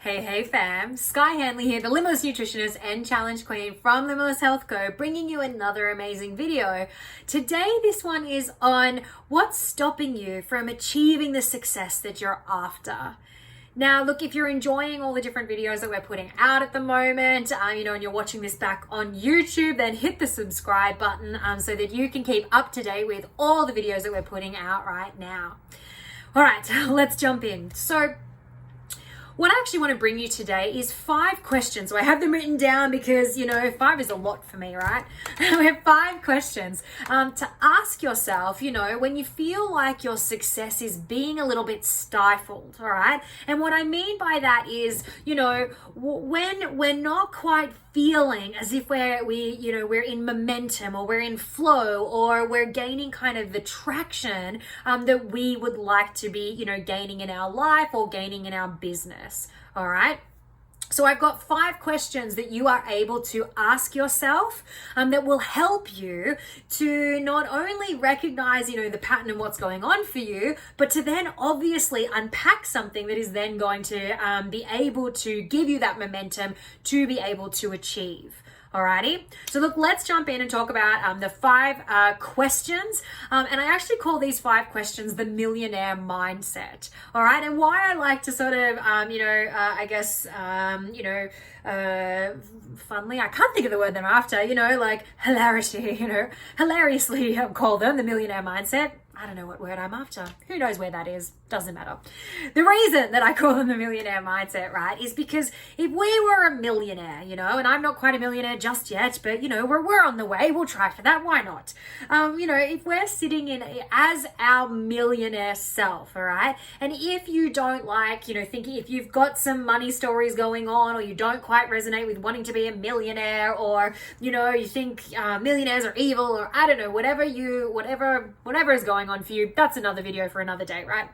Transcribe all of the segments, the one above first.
Hey fam, Skye here, the Limitless Nutritionist and Challenge Queen from Limitless Health Co, bringing you another amazing video. Today, this one is on what's stopping you from achieving the success that you're after. Now, look, if you're enjoying all the different videos that we're putting out at the moment, and you're watching this back on YouTube, then hit the subscribe button so that you can keep up to date with all the videos that we're putting out right now. All right, let's jump in. So, what I actually want to bring you today is 5 questions. So I have them written down because, 5 is a lot for me, right? We have 5 questions to ask yourself, when you feel like your success is being a little bit stifled, all right? And what I mean by that is, when we're not quite feeling as if we're in momentum or we're in flow or we're gaining kind of the traction that we would like to be, gaining in our life or gaining in our business. All right. So I've got 5 questions that you are able to ask yourself that will help you to not only recognize, the pattern and what's going on for you, but to then obviously unpack something that is then going to be able to give you that momentum to be able to achieve. Alrighty, so look, let's jump in and talk about the 5 questions. And I actually call these 5 questions the millionaire mindset. All right, and why I like to sort of, funly, I can't think of the word that I'm after, like hilarity, hilariously call them the millionaire mindset. I don't know what word I'm after. Who knows where that is? Doesn't matter. The reason that I call them the millionaire mindset, right, is because if we were a millionaire, and I'm not quite a millionaire just yet, but, we're on the way. We'll try for that. Why not? If we're sitting in as our millionaire self, all right, and if you don't like, thinking if you've got some money stories going on or you don't quite resonate with wanting to be a millionaire or, you think millionaires are evil or I don't know, whatever is going on for you, that's another video for another day, right?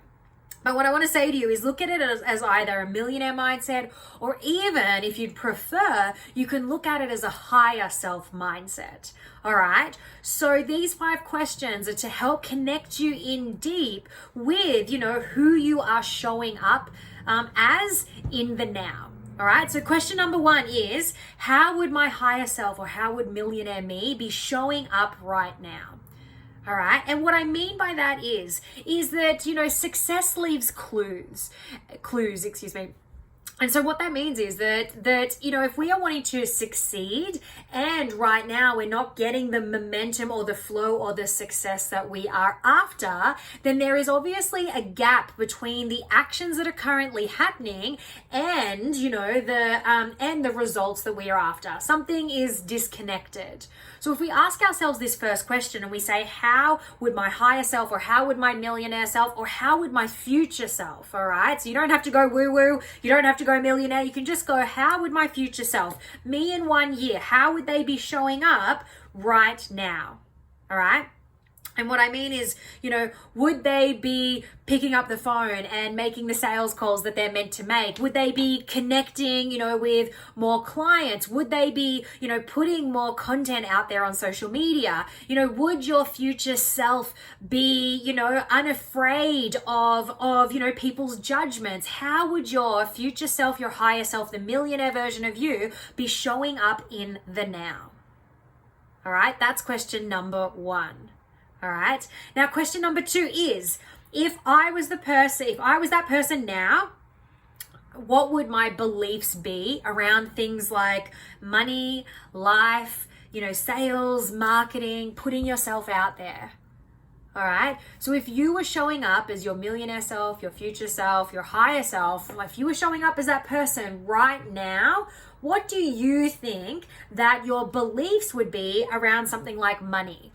But what I want to say to you is look at it as either a millionaire mindset or even, if you'd prefer, you can look at it as a higher self mindset. All right. So these 5 questions are to help connect you in deep with, who you are showing up as in the now. All right. So question number 1 is, how would my higher self or how would millionaire me be showing up right now? All right. And what I mean by that is that, success leaves clues, excuse me. And so what that means is that, if we are wanting to succeed and right now we're not getting the momentum or the flow or the success that we are after, then there is obviously a gap between the actions that are currently happening and, the results that we are after. Something is disconnected. So if we ask ourselves this first question and we say, how would my higher self or how would my millionaire self or how would my future self, all right? So you don't have to go woo-woo, you don't have to go millionaire, you can just go, how would my future self, me in 1 year, how would they be showing up right now? All right. And what I mean is, would they be picking up the phone and making the sales calls that they're meant to make? Would they be connecting, with more clients? Would they be, putting more content out there on social media? Would your future self be, unafraid of people's judgments? How would your future self, your higher self, the millionaire version of you be showing up in the now? All right, that's question number 1. All right. Now, question number 2 is, if I was that person now, what would my beliefs be around things like money, life, sales, marketing, putting yourself out there? All right. So if you were showing up as your millionaire self, your future self, your higher self, if you were showing up as that person right now, what do you think that your beliefs would be around something like money?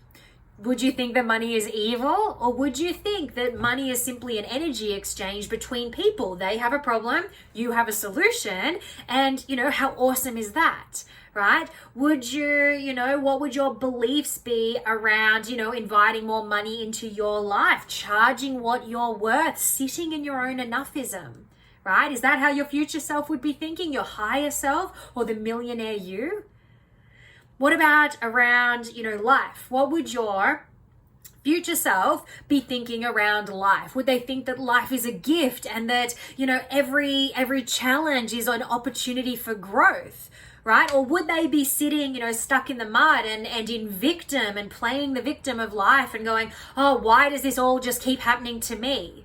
Would you think that money is evil, or would you think that money is simply an energy exchange between people? They have a problem, you have a solution, and how awesome is that, right? Would you, what would your beliefs be around, inviting more money into your life, charging what you're worth, sitting in your own enoughism, right? Is that how your future self would be thinking, your higher self or the millionaire you? What about around, life? What would your future self be thinking around life? Would they think that life is a gift and that, every challenge is an opportunity for growth? Right? Or would they be sitting, stuck in the mud and in victim and playing the victim of life and going, oh, why does this all just keep happening to me?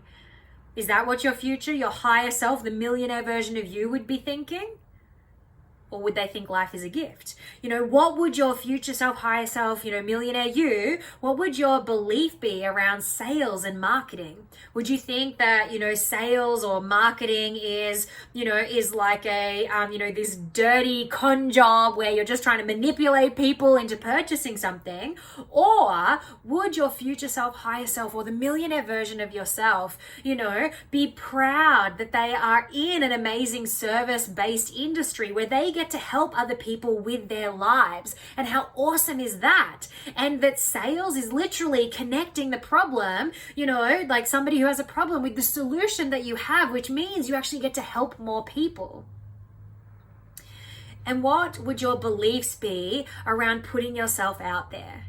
Is that what your future, your higher self, the millionaire version of you would be thinking? Or would they think life is a gift? What would your future self, higher self, millionaire you, what would your belief be around sales and marketing? Would you think that, sales or marketing is like a, this dirty con job where you're just trying to manipulate people into purchasing something? Or would your future self, higher self, or the millionaire version of yourself, be proud that they are in an amazing service-based industry where they get to help other people with their lives? And how awesome is that? And that sales is literally connecting the problem, like somebody who has a problem with the solution that you have, which means you actually get to help more people. And what would your beliefs be around putting yourself out there?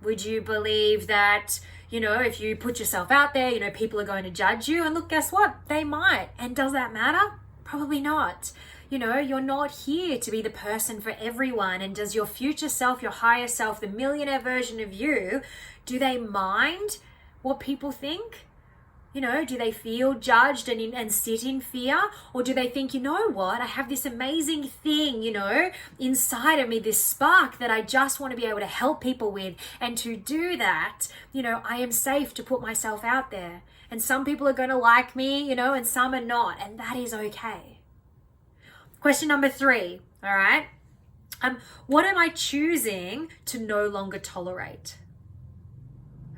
Would you believe that, if you put yourself out there, people are going to judge you? And look, guess what? They might. And does that matter? Probably not. You're not here to be the person for everyone. And does your future self, your higher self, the millionaire version of you, do they mind what people think? Do they feel judged and sit in fear? Or do they think, what? I have this amazing thing, inside of me, this spark that I just want to be able to help people with. And to do that, I am safe to put myself out there. And some people are going to like me, and some are not. And that is okay. Question number 3, all right? What am I choosing to no longer tolerate?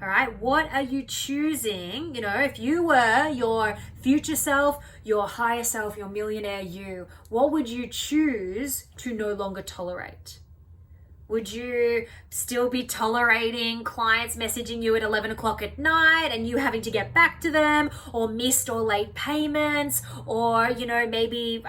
All right, what are you choosing? If you were your future self, your higher self, your millionaire you, what would you choose to no longer tolerate? Would you still be tolerating clients messaging you at 11 o'clock at night and you having to get back to them, or missed or late payments, or, maybe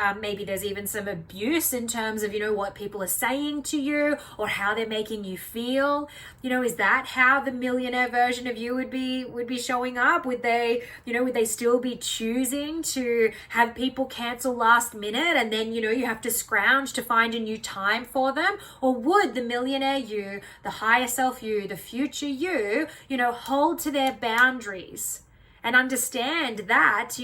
there's even some abuse in terms of, what people are saying to you or how they're making you feel? Is that how the millionaire version of you would be showing up? Would they still be choosing to have people cancel last minute and then, you have to scrounge to find a new time for them? Or would the millionaire you, the higher self you, the future you, hold to their boundaries and understand that,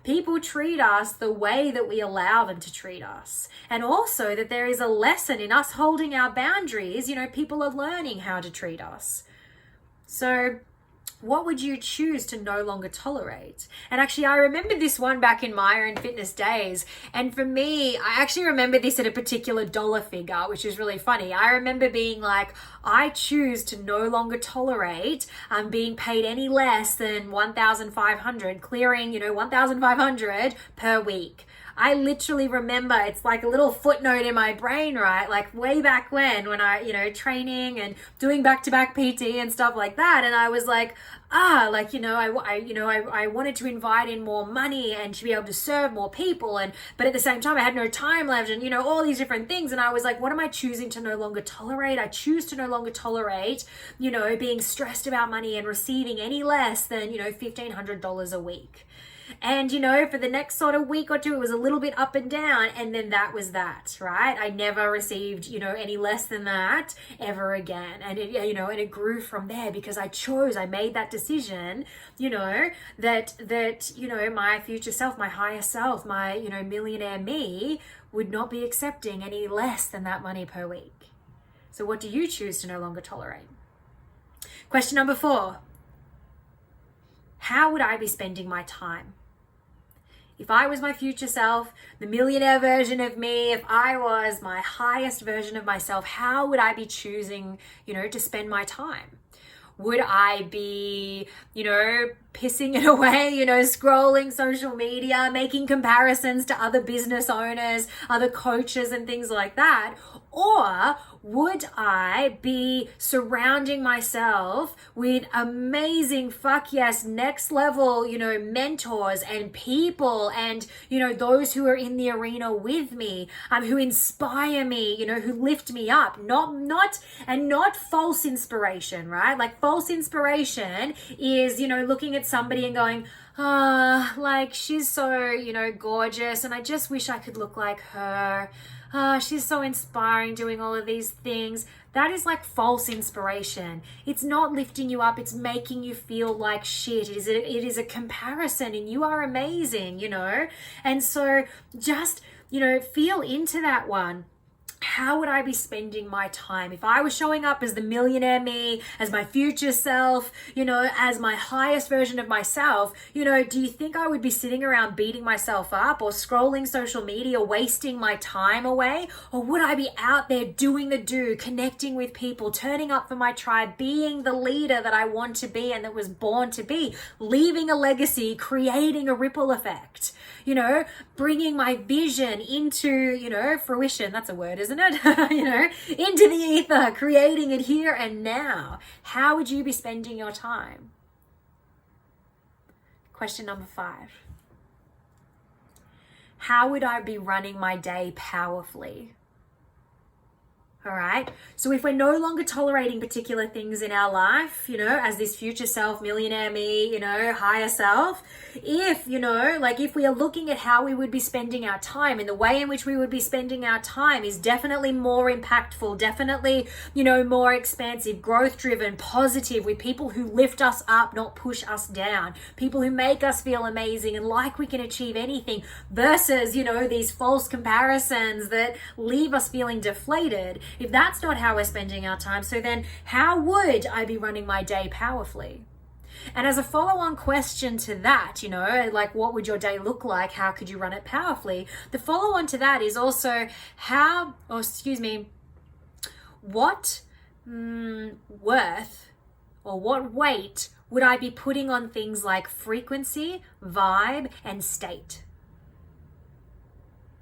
people treat us the way that we allow them to treat us. And also that there is a lesson in us holding our boundaries. People are learning how to treat us. So what would you choose to no longer tolerate? And actually, I remember this one back in my own fitness days. And for me, I actually remember this at a particular dollar figure, which is really funny. I remember being like, I choose to no longer tolerate being paid any less than $1,500, clearing, $1,500 per week. I literally remember, it's like a little footnote in my brain, right? Like way back when I, training and doing back-to-back PT and stuff like that. And I was like, I wanted to invite in more money and to be able to serve more people. But at the same time, I had no time left and, all these different things. And I was like, what am I choosing to no longer tolerate? I choose to no longer tolerate, being stressed about money and receiving any less than, $1,500 a week. And, for the next sort of week or two, it was a little bit up and down. And then that was that, right? I never received, any less than that ever again. And it grew from there because I made that decision, that my future self, my higher self, my, millionaire me would not be accepting any less than that money per week. So what do you choose to no longer tolerate? Question number 4. How would I be spending my time? If I was my future self, the millionaire version of me, if I was my highest version of myself, how would I be choosing, to spend my time? Would I be, pissing it away, you know, scrolling social media, making comparisons to other business owners, other coaches and things like that? Or would I be surrounding myself with amazing, fuck yes, next level, you know, mentors and people and, you know, those who are in the arena with me, who inspire me, you know, who lift me up, not false inspiration, right? Like false inspiration is, you know, looking at somebody and going, like she's so, you know, gorgeous and I just wish I could look like her. She's so inspiring doing all of these things. That is like false inspiration. It's not lifting you up. It's making you feel like shit. It is a comparison and you are amazing, you know? And so just, you know, feel into that one. How would I be spending my time if I was showing up as the millionaire me, as my future self, you know, as my highest version of myself? You know, do you think I would be sitting around beating myself up or scrolling social media, wasting my time away? Or would I be out there doing the do, connecting with people, turning up for my tribe, being the leader that I want to be and that was born to be, leaving a legacy, creating a ripple effect, you know, bringing my vision into, you know, fruition. That's a word, isn't it? You know, into the ether, creating it here and now. How would you be spending your time? Question number 5. How would I be running my day powerfully? All right. So if we're no longer tolerating particular things in our life, you know, as this future self, millionaire me, you know, higher self, if, you know, like if we are looking at how we would be spending our time and the way in which we would be spending our time is definitely more impactful, definitely, you know, more expansive, growth driven, positive, with people who lift us up, not push us down, people who make us feel amazing and like we can achieve anything, versus, you know, these false comparisons that leave us feeling deflated. If that's not how we're spending our time, so then how would I be running my day powerfully? And as a follow-on question to that, you know, like what would your day look like? How could you run it powerfully? The follow-on to that is also what worth or what weight would I be putting on things like frequency, vibe, and state?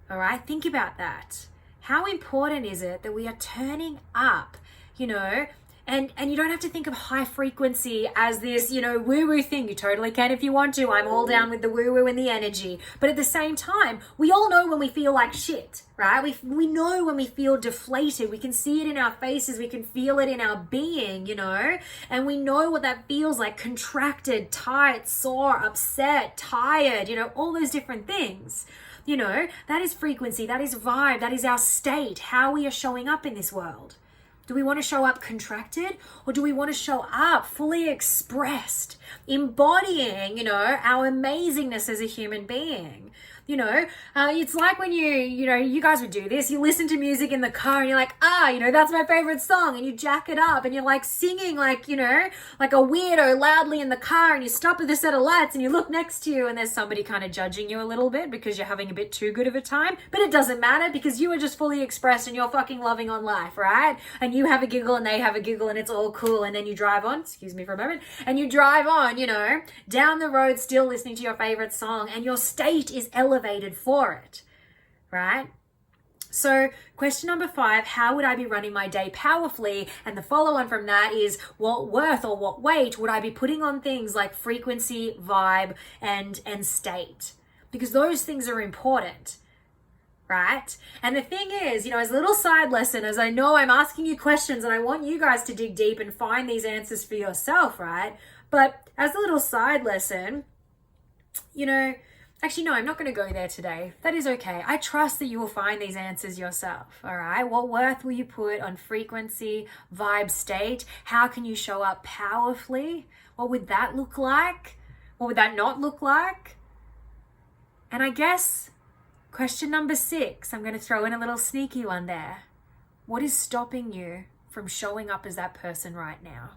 All right, think about that. How important is it that we are turning up, you know, and you don't have to think of high frequency as this, you know, woo-woo thing. You totally can if you want to. I'm all down with the woo-woo and the energy. But at the same time, we all know when we feel like shit, right? We know when we feel deflated. We can see it in our faces. We can feel it in our being, you know, and we know what that feels like: contracted, tight, sore, upset, tired, you know, all those different things. You know, that is frequency, that is vibe, that is our state, how we are showing up in this world. Do we want to show up contracted, or do we want to show up fully expressed, embodying, you know, our amazingness as a human being? You know, it's like when you guys would do this. You listen to music in the car and you're like, you know, that's my favorite song. And you jack it up and you're like singing like, you know, like a weirdo loudly in the car, and you stop at the set of lights and you look next to you and there's somebody kind of judging you a little bit because you're having a bit too good of a time. But it doesn't matter because you are just fully expressed and you're fucking loving on life, right? And you have a giggle and they have a giggle and it's all cool. And then you drive on, excuse me for a moment, and you drive on, you know, down the road still listening to your favorite song, and your state is elevated for it, right? So question number 5, how would I be running my day powerfully? And the follow on from that is, what worth or what weight would I be putting on things like frequency, vibe, and state? Because those things are important, right? And the thing is, you know, as a little side lesson, as I know I'm asking you questions and I want you guys to dig deep and find these answers for yourself, right? But as a little side lesson, you know, actually, no, I'm not going to go there today. That is okay. I trust that you will find these answers yourself, all right? What worth will you put on frequency, vibe, state? How can you show up powerfully? What would that look like? What would that not look like? And I guess question number 6, I'm going to throw in a little sneaky one there. What is stopping you from showing up as that person right now?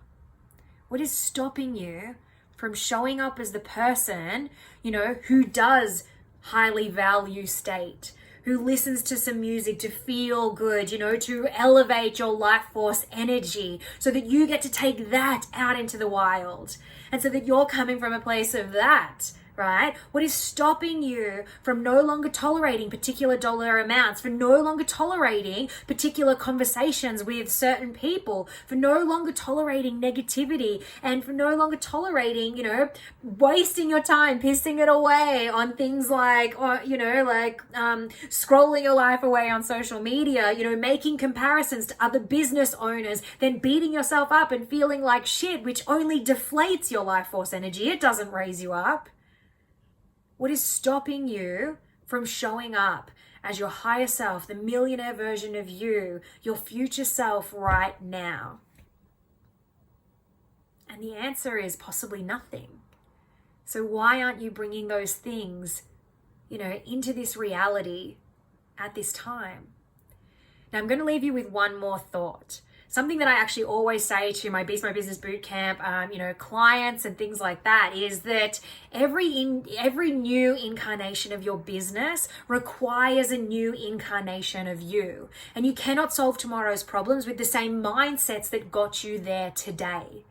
What is stopping you from showing up as the person, you know, who does highly value state, who listens to some music to feel good, to elevate your life force energy so that you get to take that out into the wild. And so that you're coming from a place of that, right? What is stopping you from no longer tolerating particular dollar amounts, for no longer tolerating particular conversations with certain people, for no longer tolerating negativity, and for no longer tolerating, wasting your time, pissing it away on things like, scrolling your life away on social media, making comparisons to other business owners, then beating yourself up and feeling like shit, which only deflates your life force energy. It doesn't raise you up. What is stopping you from showing up as your higher self, the millionaire version of you, your future self right now? And the answer is possibly nothing. So why aren't you bringing those things, into this reality at this time? Now I'm going to leave you with one more thought. Something that I actually always say to my Beast My Business Bootcamp, clients and things like that, is that every new incarnation of your business requires a new incarnation of you. And you cannot solve tomorrow's problems with the same mindsets that got you there today.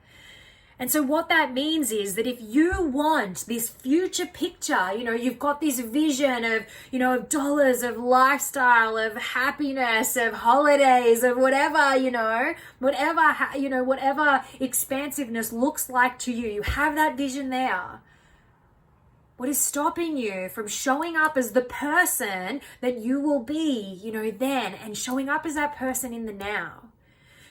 And so what that means is that if you want this future picture, you've got this vision of, of dollars, of lifestyle, of happiness, of holidays, of whatever, whatever expansiveness looks like to you, you have that vision there. What is stopping you from showing up as the person that you will be, then, and showing up as that person in the now?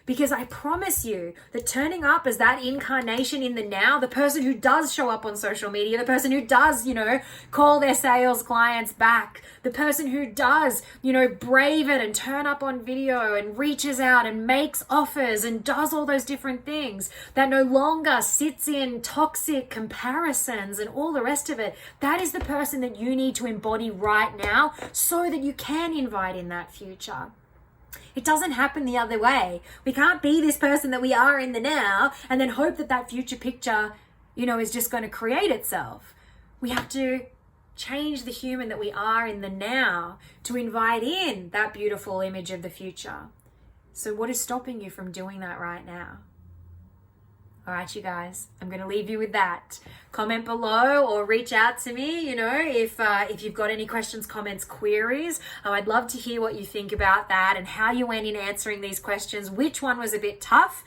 Because I promise you that turning up as that incarnation in the now, the person who does show up on social media, the person who does, call their sales clients back, the person who does, brave it and turn up on video and reaches out and makes offers and does all those different things, that no longer sits in toxic comparisons and all the rest of it, that is the person that you need to embody right now so that you can invite in that future. It doesn't happen the other way. We can't be this person that we are in the now and then hope that that future picture, is just going to create itself. We have to change the human that we are in the now to invite in that beautiful image of the future. So what is stopping you from doing that right now? All right, you guys, I'm going to leave you with that. Comment below or reach out to me, if you've got any questions, comments, queries. I'd love to hear what you think about that and how you went in answering these questions. Which one was a bit tough?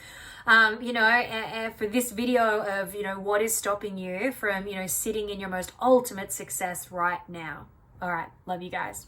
For this video of, what is stopping you from, sitting in your most ultimate success right now. All right, love you guys.